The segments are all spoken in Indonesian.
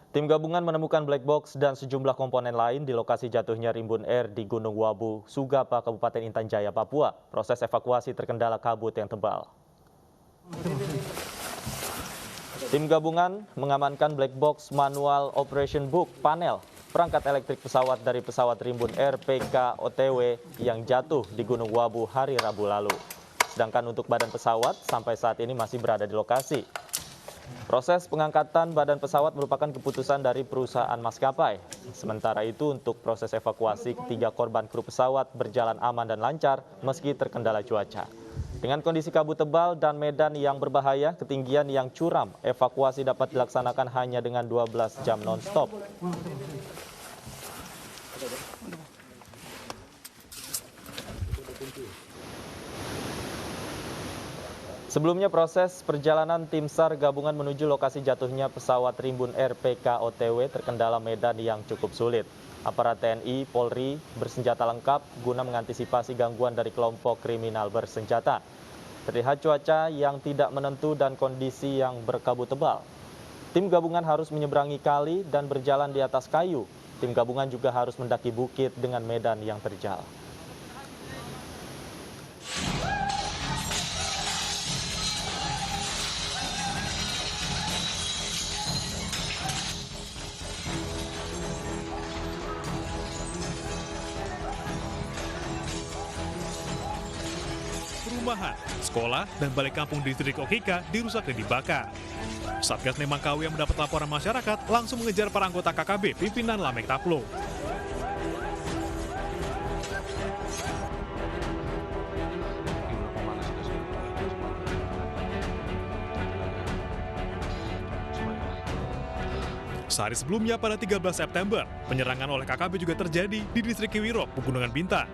Tim gabungan menemukan black box dan sejumlah komponen lain di lokasi jatuhnya Rimbun Air di Gunung Wabu, Sugapa, Kabupaten Intan Jaya, Papua. Proses evakuasi terkendala kabut yang tebal. Tim gabungan mengamankan black box manual operation book panel perangkat elektrik pesawat dari pesawat Rimbun Air PK-OTW yang jatuh di Gunung Wabu hari Rabu lalu. Sedangkan untuk badan pesawat sampai saat ini masih berada di lokasi. Proses pengangkatan badan pesawat merupakan keputusan dari perusahaan maskapai. Sementara itu untuk proses evakuasi ketiga korban kru pesawat berjalan aman dan lancar meski terkendala cuaca. Dengan kondisi kabut tebal dan medan yang berbahaya, ketinggian yang curam, evakuasi dapat dilaksanakan hanya dengan 12 jam non-stop. Sebelumnya proses perjalanan tim SAR gabungan menuju lokasi jatuhnya pesawat Rimbun Air PK-OTW terkendala medan yang cukup sulit. Aparat TNI, Polri bersenjata lengkap guna mengantisipasi gangguan dari kelompok kriminal bersenjata. Terlihat cuaca yang tidak menentu dan kondisi yang berkabut tebal. Tim gabungan harus menyeberangi kali dan berjalan di atas kayu. Tim gabungan juga harus mendaki bukit dengan medan yang terjal. Perumahan, sekolah, dan balik kampung di distrik Okika dirusak dan dibakar. Satgas Nemangkawi yang mendapat laporan masyarakat langsung mengejar para anggota KKB pimpinan Lamek Taplo. Sehari sebelumnya pada 13 September, penyerangan oleh KKB juga terjadi di distrik Kiwirok, Pegunungan Bintang.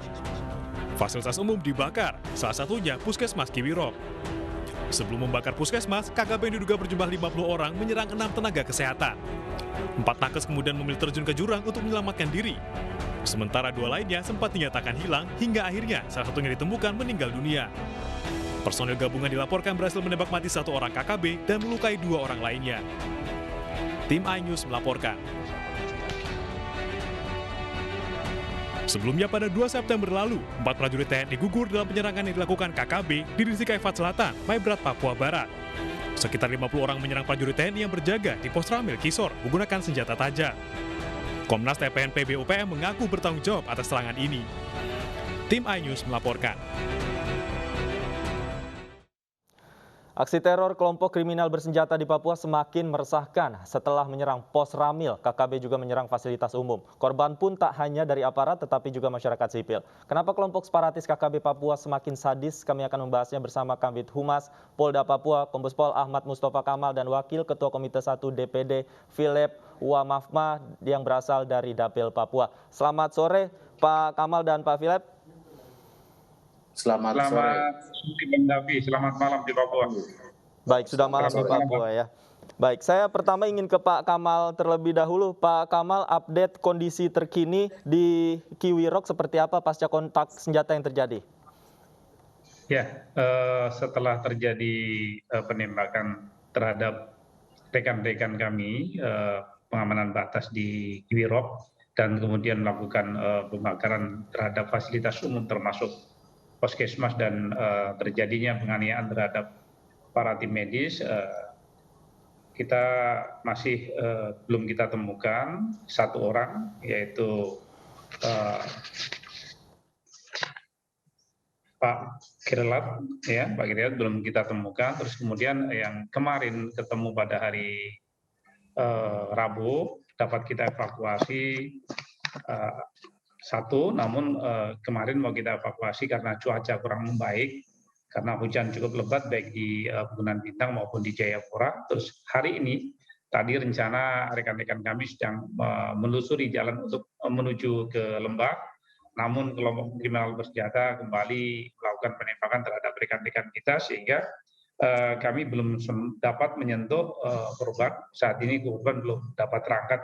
Fasilitas umum dibakar, salah satunya Puskesmas Kiwirok. Sebelum membakar Puskesmas, KKB yang diduga berjumlah 50 orang menyerang 6 tenaga kesehatan. 4 nakes kemudian memilih terjun ke jurang untuk menyelamatkan diri. Sementara 2 lainnya sempat dinyatakan hilang hingga akhirnya salah satunya ditemukan meninggal dunia. Personil gabungan dilaporkan berhasil menembak mati 1 orang KKB dan melukai 2 orang lainnya. Tim iNews melaporkan. Sebelumnya pada 2 September lalu, 4 prajurit TNI gugur dalam penyerangan yang dilakukan KKB di distrik Kaifat Selatan, Maibrat, Papua Barat. Sekitar 50 orang menyerang prajurit TNI yang berjaga di pos Ramil Kisor menggunakan senjata tajam. Komnas TPNP BUPM mengaku bertanggung jawab atas serangan ini. Tim iNews melaporkan. Aksi teror kelompok kriminal bersenjata di Papua semakin meresahkan setelah menyerang pos Ramil. KKB juga menyerang fasilitas umum. Korban pun tak hanya dari aparat tetapi juga masyarakat sipil. Kenapa kelompok separatis KKB Papua semakin sadis? Kami akan membahasnya bersama Kabid Humas Polda Papua, Kombes Pol Ahmad Mustafa Kamal dan Wakil Ketua Komite 1 DPD Philip Wamafma yang berasal dari Dapil Papua. Selamat sore Pak Kamal dan Pak Philip. Selamat sore. Bang Davi, selamat malam di Papua. Baik, sudah malam di Papua ya. Baik, saya pertama ingin ke Pak Kamal terlebih dahulu. Pak Kamal, update kondisi terkini di Kiwirok seperti apa pasca kontak senjata yang terjadi? Ya, setelah terjadi penembakan terhadap rekan-rekan kami, pengamanan batas di Kiwirok, dan kemudian melakukan pembakaran terhadap fasilitas umum termasuk Puskesmas dan terjadinya penganiayaan terhadap para tim medis, kita masih belum kita temukan 1 orang, yaitu Pak Kirlat, ya Pak Kirlat belum kita temukan. Terus kemudian yang kemarin ketemu pada hari Rabu dapat kita evakuasi 1, namun kemarin mau kita evakuasi karena cuaca kurang membaik, karena hujan cukup lebat baik di Pegunungan Bintang maupun di Jayapura. Terus hari ini, tadi rencana rekan-rekan kami sedang menelusuri jalan untuk menuju ke Lembah, namun kelompok kriminal bersenjata kembali melakukan penembakan terhadap rekan-rekan kita, sehingga kami belum dapat menyentuh korban. Saat ini korban belum dapat terangkat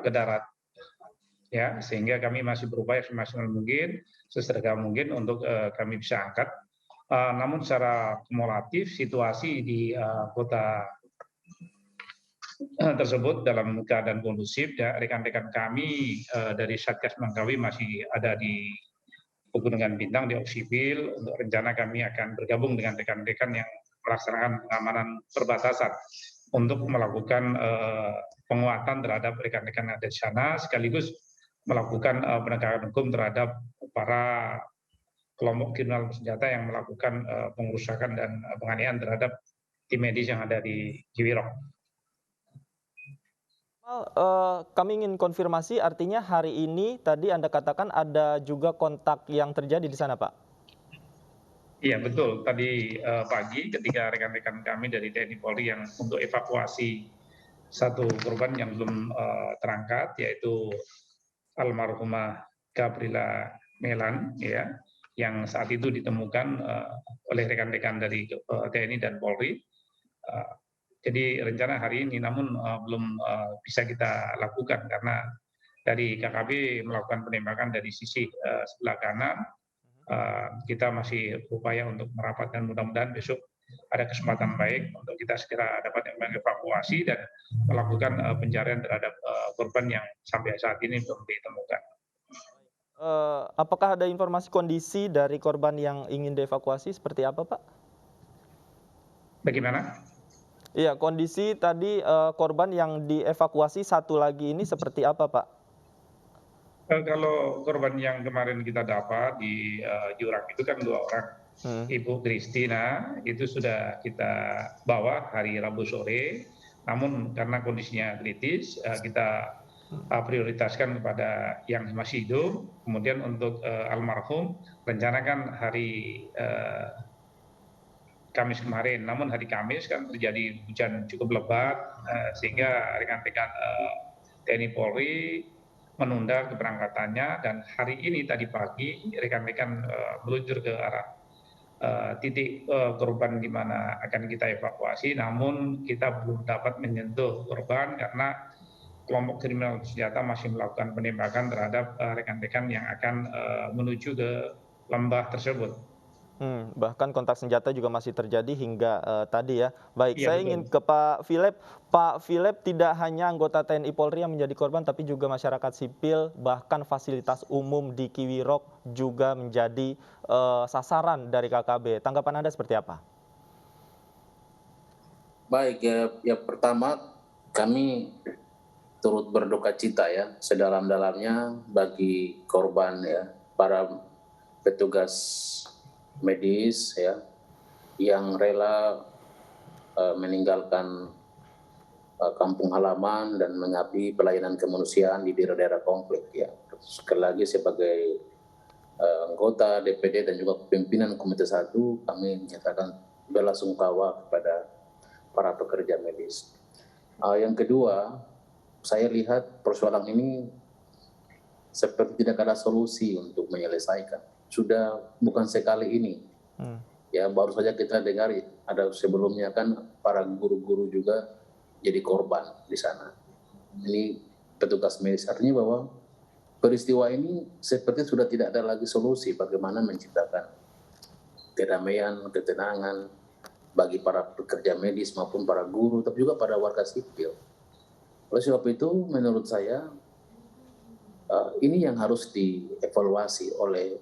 ke darat. Ya, sehingga kami masih berupaya semaksimal mungkin, sesegera mungkin untuk kami bisa angkat. Namun secara kumulatif situasi di kota tersebut dalam keadaan kondusif. Ya, rekan-rekan kami dari Satgas Manggawi masih ada di Pegunungan Bintang di Oksipil. Untuk rencana kami akan bergabung dengan rekan-rekan yang melaksanakan pengamanan perbatasan untuk melakukan penguatan terhadap rekan-rekan yang ada di sana, sekaligus melakukan penegakan hukum terhadap para kelompok kriminal bersenjata yang melakukan pengerusakan dan penganiayaan terhadap tim medis yang ada di Kiwirok. Kami ingin konfirmasi, artinya hari ini tadi Anda katakan ada juga kontak yang terjadi di sana, Pak? Iya betul, tadi pagi ketika rekan-rekan kami dari TNI Polri yang untuk evakuasi satu korban yang belum terangkat, yaitu almarhumah Gabriela Melan, ya, yang saat itu ditemukan oleh rekan-rekan dari TNI dan Polri. Jadi rencana hari ini, namun belum bisa kita lakukan karena dari KKB melakukan penembakan dari sisi sebelah kanan. Kita masih berupaya untuk merapat dan mudah-mudahan besok ada kesempatan baik untuk kita segera dapat mengevakuasi dan melakukan pencarian terhadap korban yang sampai saat ini belum ditemukan. Apakah ada informasi kondisi dari korban yang ingin dievakuasi seperti apa, Pak? Bagaimana? Iya, kondisi tadi korban yang dievakuasi satu lagi ini seperti apa, Pak? Kalau korban yang kemarin kita dapat di Jurang itu kan 2 orang. Ibu Kristina itu sudah kita bawa hari Rabu sore, namun karena kondisinya kritis, kita prioritaskan kepada yang masih hidup. Kemudian untuk almarhum, rencanakan hari Kamis kemarin, namun hari Kamis kan terjadi hujan cukup lebat, sehingga rekan-rekan TNI Polri menunda keberangkatannya, dan hari ini tadi pagi rekan-rekan meluncur ke arah titik korban di mana akan kita evakuasi, namun kita belum dapat menyentuh korban karena kelompok kriminal bersenjata masih melakukan penembakan terhadap rekan-rekan yang akan menuju ke lembah tersebut. Bahkan kontak senjata juga masih terjadi hingga tadi ya. Baik, Iya, saya betul. ingin ke Pak Philip. Pak Philip, tidak hanya anggota TNI Polri yang menjadi korban, tapi juga masyarakat sipil, bahkan fasilitas umum di Kiwirok juga menjadi sasaran dari KKB. Tanggapan Anda seperti apa? Baik, ya pertama kami turut berduka cita ya, sedalam-dalamnya bagi korban ya, para petugas medis ya, yang rela meninggalkan kampung halaman dan mengabdi pelayanan kemanusiaan di daerah-daerah konflik ya. Sekali lagi sebagai anggota DPD dan juga pimpinan Komite 1, kami menyatakan belasungkawa kepada para pekerja medis. Yang kedua, saya lihat persoalan ini seperti tidak ada solusi untuk menyelesaikan. Sudah bukan sekali ini. Ya, baru saja kita dengar ada sebelumnya kan para guru-guru juga jadi korban di sana. Ini petugas medis, artinya bahwa peristiwa ini seperti sudah tidak ada lagi solusi bagaimana menciptakan kedamaian, ketenangan bagi para pekerja medis maupun para guru, tapi juga pada warga sipil. Oleh sebab itu, menurut saya ini yang harus dievaluasi oleh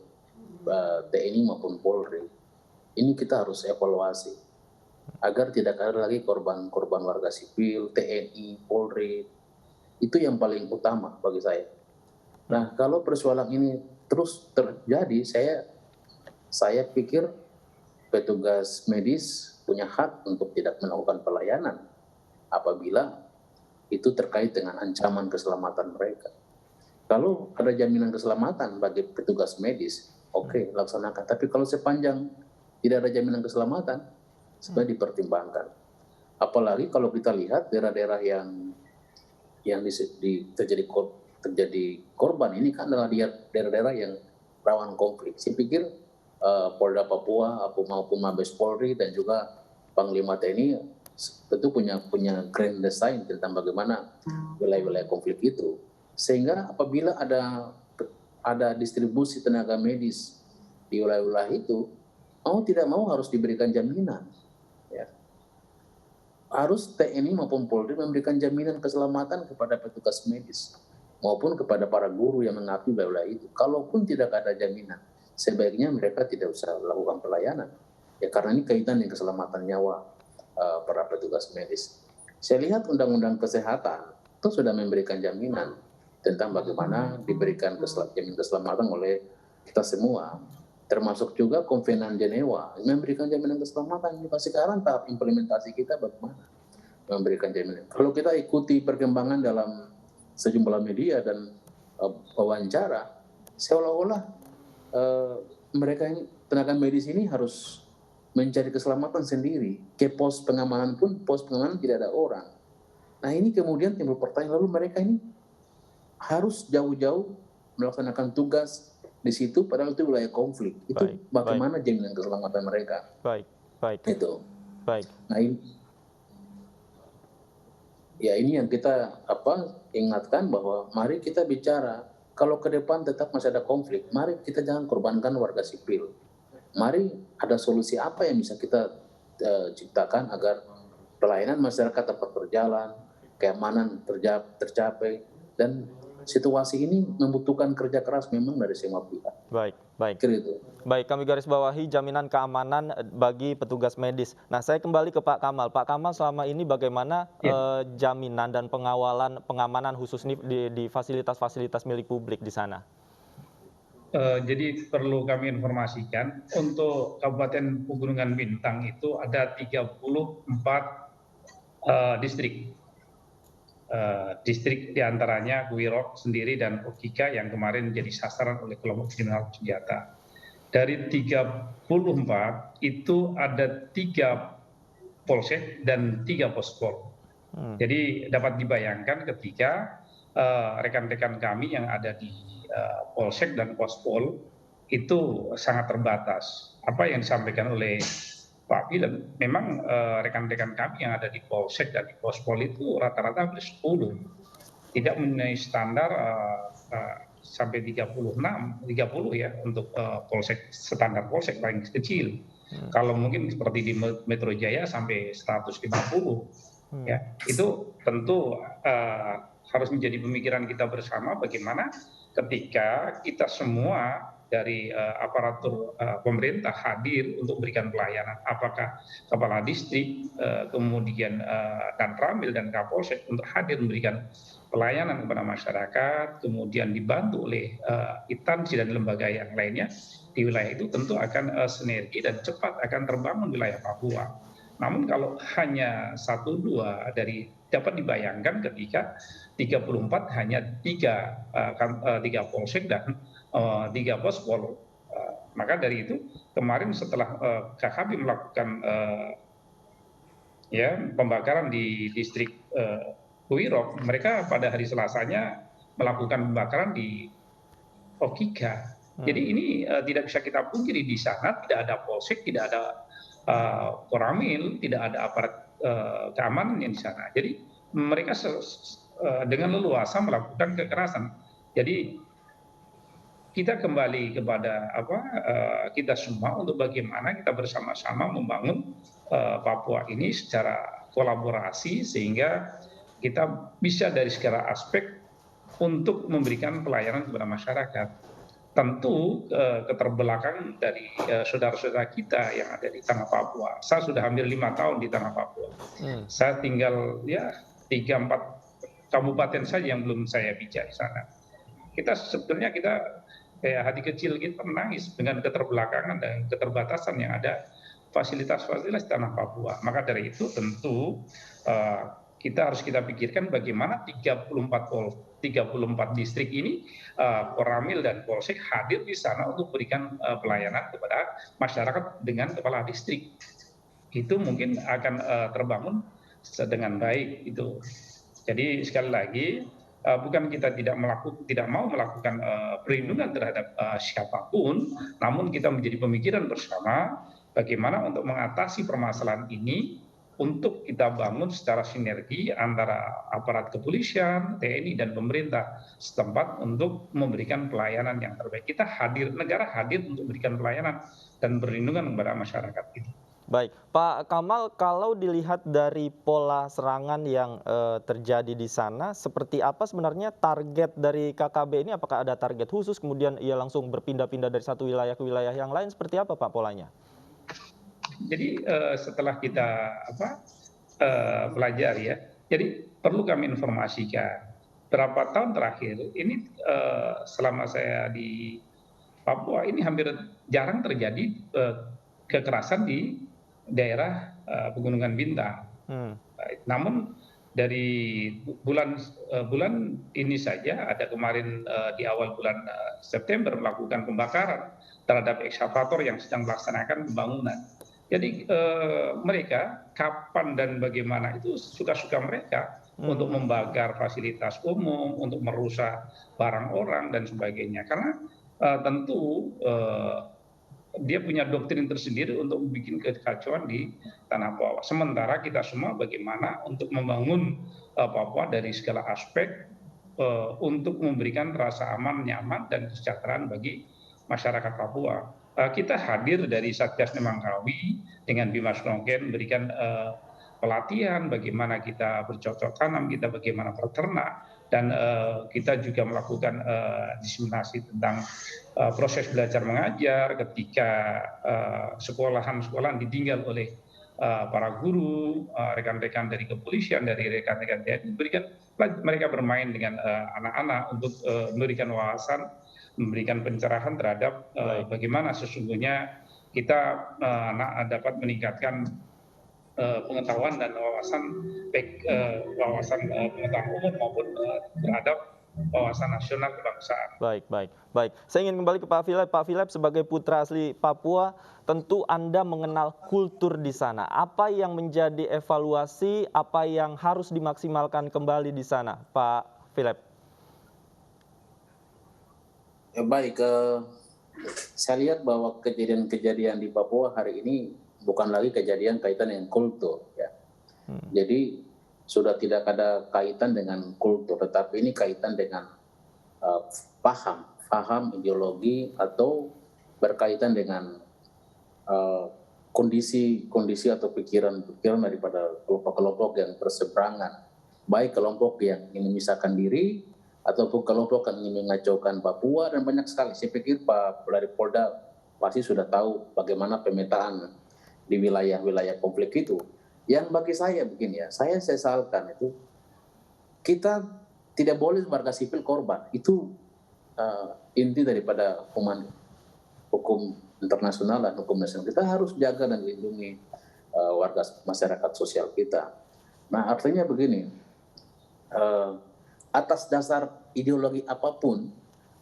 TNI maupun Polri. Ini kita harus evaluasi agar tidak ada lagi korban warga sipil, TNI, Polri. Itu yang paling utama bagi saya. Nah, kalau persoalan ini terus terjadi, saya pikir petugas medis punya hak untuk tidak melakukan pelayanan apabila itu terkait dengan ancaman keselamatan mereka. Kalau ada jaminan keselamatan bagi petugas medis, oke, laksanakan. Tapi kalau sepanjang tidak ada jaminan keselamatan, sebaiknya dipertimbangkan. Apalagi kalau kita lihat daerah-daerah yang terjadi korban ini kan adalah daerah-daerah yang rawan konflik. Saya pikir Polda Papua maupun Mabes Polri dan juga Panglima TNI tentu punya grand design tentang bagaimana wilayah-wilayah konflik itu, sehingga apabila ada distribusi tenaga medis di wilayah-wilayah itu, mau tidak mau harus diberikan jaminan ya. harus TNI maupun Polri memberikan jaminan keselamatan kepada petugas medis maupun kepada para guru yang mengabdi wilayah itu. Kalaupun tidak ada jaminan, sebaiknya mereka tidak usah melakukan pelayanan. Ya karena ini kaitan dengan keselamatan nyawa para petugas medis. Saya lihat Undang-Undang Kesehatan itu sudah memberikan jaminan tentang bagaimana diberikan jaminan keselamatan oleh kita semua, termasuk juga Konvenan Jenewa memberikan jaminan keselamatan. Juga sekarang tahap implementasi kita bagaimana memberikan jaminan. Kalau kita ikuti perkembangan dalam sejumlah media dan wawancara, seolah-olah mereka ini, tenaga medis ini harus mencari keselamatan sendiri. Ke pos pengamanan pun, pos pengamanan tidak ada orang. Nah ini kemudian timbul pertanyaan, lalu mereka ini harus jauh-jauh melaksanakan tugas di situ padahal itu wilayah konflik. Itu bagaimana jaminan keselamatan mereka? Baik. Itu. Baik. Nah ini yang kita ingatkan bahwa mari kita bicara, kalau ke depan tetap masih ada konflik, mari kita jangan korbankan warga sipil. Mari ada solusi apa yang bisa kita ciptakan agar pelayanan masyarakat dapat berjalan, keamanan tercapai, dan situasi ini membutuhkan kerja keras memang dari semua pihak. Baik. Gitu. Baik, kami garis bawahi jaminan keamanan bagi petugas medis. Nah, saya kembali ke Pak Kamal. Pak Kamal, selama ini bagaimana jaminan dan pengamanan khusus di fasilitas-fasilitas milik publik di sana? Jadi perlu kami informasikan, untuk Kabupaten Pegunungan Bintang itu ada 34 distrik. Distrik diantaranya Kuwirok sendiri dan Okika yang kemarin jadi sasaran oleh kelompok kriminal senjata. Dari 34 itu ada 3 polsek dan 3 pospol. Jadi dapat dibayangkan ketika rekan-rekan kami yang ada di polsek dan pospol itu sangat terbatas. Apa yang disampaikan oleh Pak Bilen, memang rekan-rekan kami yang ada di polsek dan di pospol itu rata-rata hampir 10, tidak memenuhi standar sampai 30 ya untuk polsek, standar polsek paling kecil. Kalau mungkin seperti di Metro Jaya sampai 150, ya itu tentu harus menjadi pemikiran kita bersama bagaimana ketika kita semua dari aparatur pemerintah hadir untuk memberikan pelayanan, apakah kepala distrik, kemudian Danramil dan Kapolsek untuk hadir memberikan pelayanan kepada masyarakat, kemudian dibantu oleh instansi dan lembaga yang lainnya di wilayah itu, tentu akan sinergi dan cepat akan terbangun wilayah Papua. Namun kalau hanya 1-2 dari dapat dibayangkan ketika 34 hanya 3 polsek dan 3 pospol. Maka dari itu kemarin setelah KKB melakukan pembakaran di distrik Kuwirok, mereka pada hari Selasanya melakukan pembakaran di Okika. Jadi ini tidak bisa kita pungkiri, di sana tidak ada polsek, tidak ada koramil, tidak ada aparat keamanan yang di sana. Jadi mereka dengan leluasa melakukan kekerasan. Jadi kita kembali kepada kita semua untuk bagaimana kita bersama-sama membangun Papua ini secara kolaborasi sehingga kita bisa dari segala aspek untuk memberikan pelayanan kepada masyarakat. Tentu keterbelakangan dari saudara-saudara kita yang ada di tanah Papua. Saya sudah hampir 5 tahun di tanah Papua. Saya tinggal 3-4 kabupaten saja yang belum saya pijak di sana. Sebenarnya kita kayak hati kecil kita menangis dengan keterbelakangan dan keterbatasan yang ada fasilitas-fasilitas tanah Papua. Maka dari itu tentu kita harus pikirkan bagaimana 34 distrik ini, Koramil dan Polsek hadir di sana untuk berikan pelayanan kepada masyarakat dengan kepala distrik. Itu mungkin akan terbangun dengan baik itu. Jadi sekali lagi bukan kita tidak mau melakukan perlindungan terhadap siapapun, namun kita menjadi pemikiran bersama bagaimana untuk mengatasi permasalahan ini, untuk kita bangun secara sinergi antara aparat kepolisian, TNI dan pemerintah setempat untuk memberikan pelayanan yang terbaik. Negara hadir untuk memberikan pelayanan dan perlindungan kepada masyarakat itu. Baik, Pak Kamal, kalau dilihat dari pola serangan yang terjadi di sana, seperti apa sebenarnya target dari KKB ini? Apakah ada target khusus, kemudian ia langsung berpindah-pindah dari satu wilayah ke wilayah yang lain? Seperti apa Pak polanya? Jadi setelah kita pelajari ya, jadi perlu kami informasikan berapa tahun terakhir ini selama saya di Papua ini hampir jarang terjadi kekerasan di daerah Pegunungan Bintang. Namun dari bulan ini saja ada kemarin di awal bulan September melakukan pembakaran terhadap ekskavator yang sedang melaksanakan pembangunan. Jadi mereka kapan dan bagaimana itu suka-suka mereka untuk membakar fasilitas umum, untuk merusak barang orang dan sebagainya. Karena tentu dia punya doktrin tersendiri untuk membuat kekacauan di tanah Papua. Sementara kita semua bagaimana untuk membangun Papua dari segala aspek untuk memberikan rasa aman, nyaman, dan kesejahteraan bagi masyarakat Papua. Kita hadir dari Satgas Nemangkawi dengan Bimas Nongken memberikan pelatihan bagaimana kita bercocok tanam, kita bagaimana berternak, dan kita juga melakukan diseminasi tentang proses belajar mengajar ketika sekolahan ditinggal oleh para guru, rekan-rekan dari kepolisian, dari rekan-rekan TNI, mereka bermain dengan anak-anak untuk memberikan wawasan, memberikan pencerahan terhadap bagaimana sesungguhnya kita dapat meningkatkan pengetahuan dan wawasan pengetahuan umum maupun terhadap wawasan nasional kebangsaan. Baik. Saya ingin kembali ke Pak Philip. Pak Philip, sebagai putra asli Papua, tentu Anda mengenal kultur di sana. Apa yang menjadi evaluasi, apa yang harus dimaksimalkan kembali di sana, Pak Philip? Ya, baik, saya lihat bahwa kejadian-kejadian di Papua hari ini bukan lagi kejadian kaitan dengan kultur, ya. Jadi sudah tidak ada kaitan dengan kultur, tetapi ini kaitan dengan paham ideologi atau berkaitan dengan kondisi atau pikiran daripada kelompok-kelompok yang berseberangan, baik kelompok yang ingin memisahkan diri ataupun kelompok yang ingin mengacaukan Papua, dan banyak sekali. Saya pikir Pak dari Polda pasti sudah tahu bagaimana pemetaan di wilayah-wilayah konflik itu. Yang bagi saya begini ya, saya sesalkan itu kita tidak boleh warga sipil korban. Itu inti daripada hukum internasional dan hukum nasional. Kita harus jaga dan lindungi warga masyarakat sosial kita. Nah, artinya begini, atas dasar ideologi apapun,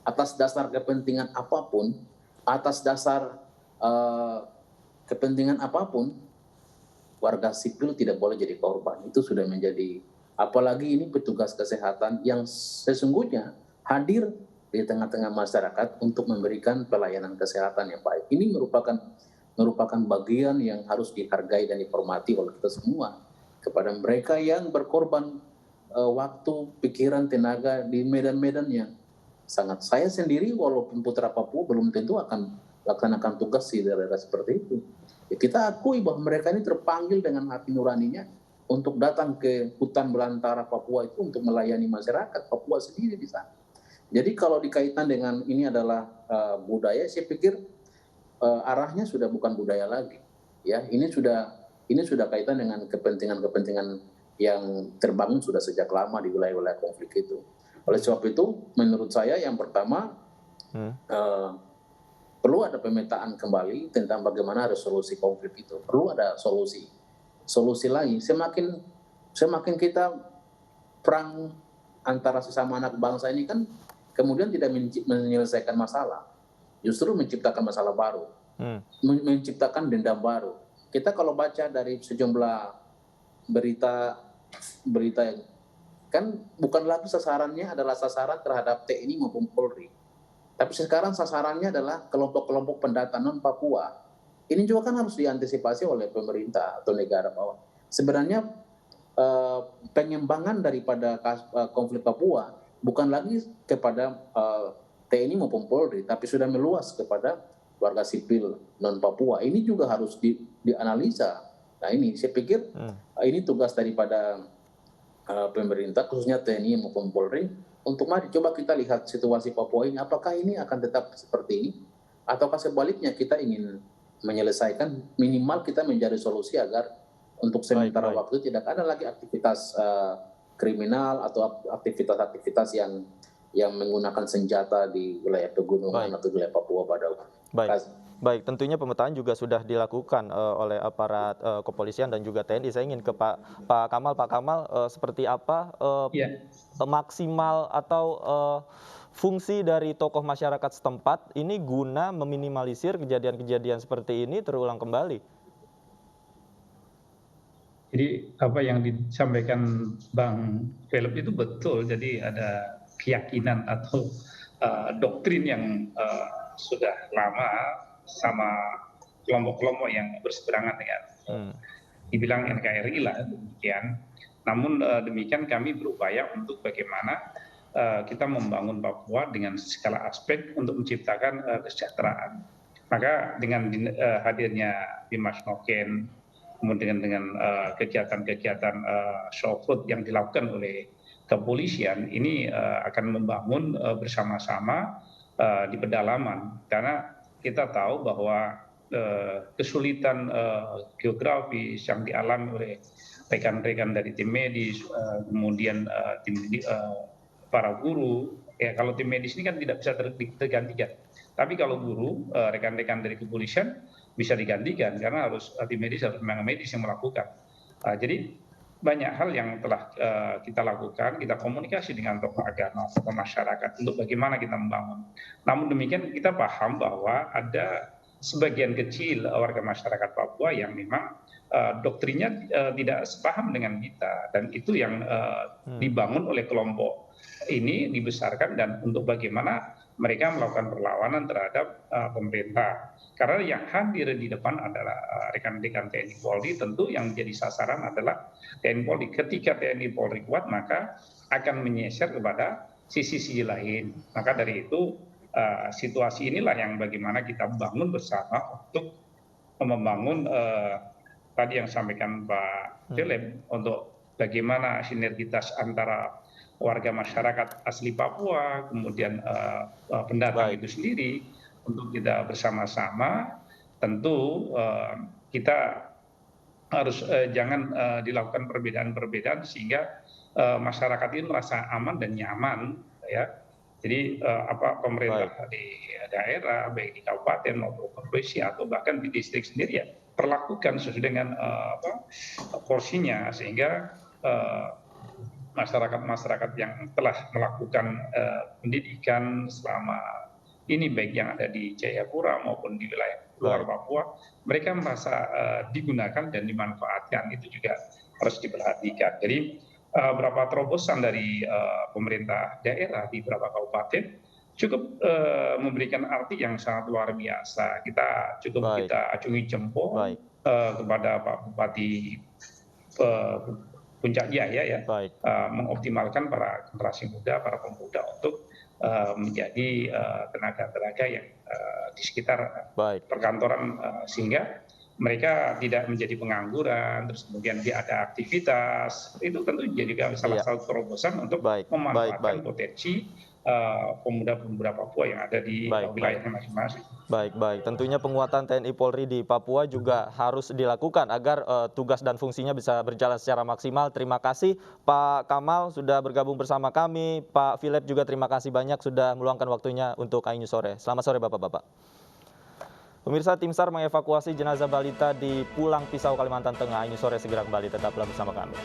atas dasar kepentingan apapun, atas dasar kepentingan apapun, warga sipil tidak boleh jadi korban. Itu sudah menjadi, apalagi ini petugas kesehatan yang sesungguhnya hadir di tengah-tengah masyarakat untuk memberikan pelayanan kesehatan yang baik. Ini merupakan bagian yang harus dihargai dan dihormati oleh kita semua kepada mereka yang berkorban waktu, pikiran, tenaga di medan-medan yang sangat. Saya sendiri walaupun putra Papua belum tentu akan laksanakan tugas di daerah seperti itu. Ya, kita akui bahwa mereka ini terpanggil dengan hati nuraninya untuk datang ke hutan belantara Papua itu untuk melayani masyarakat Papua sendiri di sana. Jadi kalau dikaitkan dengan ini adalah budaya, saya pikir arahnya sudah bukan budaya lagi. Ya, ini sudah kaitan dengan kepentingan yang terbangun sudah sejak lama di wilayah-wilayah konflik itu. Oleh sebab itu, menurut saya yang pertama perlu ada pemetaan kembali tentang bagaimana resolusi konflik itu. Perlu ada solusi lagi. Semakin kita perang antara sesama anak bangsa ini kan kemudian tidak menyelesaikan masalah, justru menciptakan masalah baru, menciptakan dendam baru. Kita kalau baca dari sejumlah berita kan bukan lagi sasarannya adalah sasaran terhadap TNI maupun Polri, tapi sekarang sasarannya adalah kelompok-kelompok pendatang non Papua. Ini juga kan harus diantisipasi oleh pemerintah atau negara bahwa sebenarnya pengembangan daripada konflik Papua bukan lagi kepada TNI maupun Polri, tapi sudah meluas kepada warga sipil non Papua ini juga harus dianalisa. Nah ini saya pikir ini tugas daripada pemerintah khususnya TNI maupun Polri untuk mari coba kita lihat situasi Papua ini, apakah ini akan tetap seperti ini ataukah sebaliknya kita ingin menyelesaikan, minimal kita mencari solusi agar untuk sementara waktu tidak ada lagi aktivitas kriminal atau aktivitas-aktivitas yang menggunakan senjata di wilayah pegunungan atau wilayah Papua pada Baik, tentunya pemetaan juga sudah dilakukan oleh aparat kepolisian dan juga TNI. Saya ingin ke Pak Kamal. Pak Kamal, seperti apa maksimal atau fungsi dari tokoh masyarakat setempat ini guna meminimalisir kejadian-kejadian seperti ini terulang kembali? Jadi apa yang disampaikan Bang Philip itu betul. Jadi ada keyakinan atau doktrin yang sudah lama sama kelompok-kelompok yang berseberangan dengan dibilang NKRI lah demikian. Namun demikian kami berupaya untuk bagaimana kita membangun Papua dengan segala aspek untuk menciptakan kesejahteraan. Maka dengan hadirnya Dimas Noken, kemudian dengan kegiatan-kegiatan show fruit yang dilakukan oleh kepolisian ini akan membangun bersama-sama di pedalaman, karena kita tahu bahwa kesulitan geografis yang dialami oleh rekan-rekan dari tim medis, kemudian para guru, ya kalau tim medis ini kan tidak bisa tergantikan, tapi kalau guru, rekan-rekan dari kepolisian bisa digantikan karena harus tim medis, harus tenaga medis yang melakukan. Jadi banyak hal yang telah kita lakukan, kita komunikasi dengan tokoh agama, tokoh masyarakat untuk bagaimana kita membangun. Namun demikian kita paham bahwa ada sebagian kecil warga masyarakat Papua yang memang doktrinnya tidak sepaham dengan kita, dan itu yang dibangun oleh kelompok ini, dibesarkan dan untuk bagaimana mereka melakukan perlawanan terhadap pemerintah. Karena yang hadir di depan adalah rekan-rekan TNI Polri, tentu yang menjadi sasaran adalah TNI Polri. Ketika TNI Polri kuat, maka akan menyeser kepada sisi-sisi lain. Maka dari itu situasi inilah yang bagaimana kita bangun bersama untuk membangun tadi yang sampaikan Pak Philip, untuk bagaimana sinergitas antara warga masyarakat asli Papua, kemudian pendatang itu sendiri, untuk kita bersama-sama. Tentu kita harus jangan dilakukan perbedaan-perbedaan sehingga masyarakat ini merasa aman dan nyaman, ya. Jadi pemerintah di daerah, baik di kabupaten maupun provinsi atau bahkan di distrik sendiri, ya perlakukan sesuai dengan porsinya, sehingga masyarakat yang telah melakukan pendidikan selama ini, baik yang ada di Jayapura maupun di wilayah luar Papua, mereka merasa digunakan dan dimanfaatkan. Itu juga harus diperhatikan. Jadi beberapa terobosan dari pemerintah daerah di beberapa kabupaten cukup memberikan arti yang sangat luar biasa. Kita acungi jempol kepada Pak Bupati Puncak Jaya, ya, mengoptimalkan para generasi muda, para pemuda untuk menjadi tenaga-tenaga yang di sekitar perkantoran, sehingga mereka tidak menjadi pengangguran, terus kemudian dia ada aktivitas. Itu tentu juga salah satu terobosan untuk memanfaatkan potensi pemuda-pemuda Papua yang ada di wilayahnya masing-masing. Baik. Tentunya penguatan TNI Polri di Papua juga harus dilakukan agar tugas dan fungsinya bisa berjalan secara maksimal. Terima kasih Pak Kamal sudah bergabung bersama kami. Pak Philip juga terima kasih banyak sudah meluangkan waktunya untuk Ainyu Sore. Selamat sore Bapak-Bapak. Pemirsa, tim SAR mengevakuasi jenazah balita di Pulang Pisau, Kalimantan Tengah. Ainyu Sore segera kembali, tetaplah bersama kami.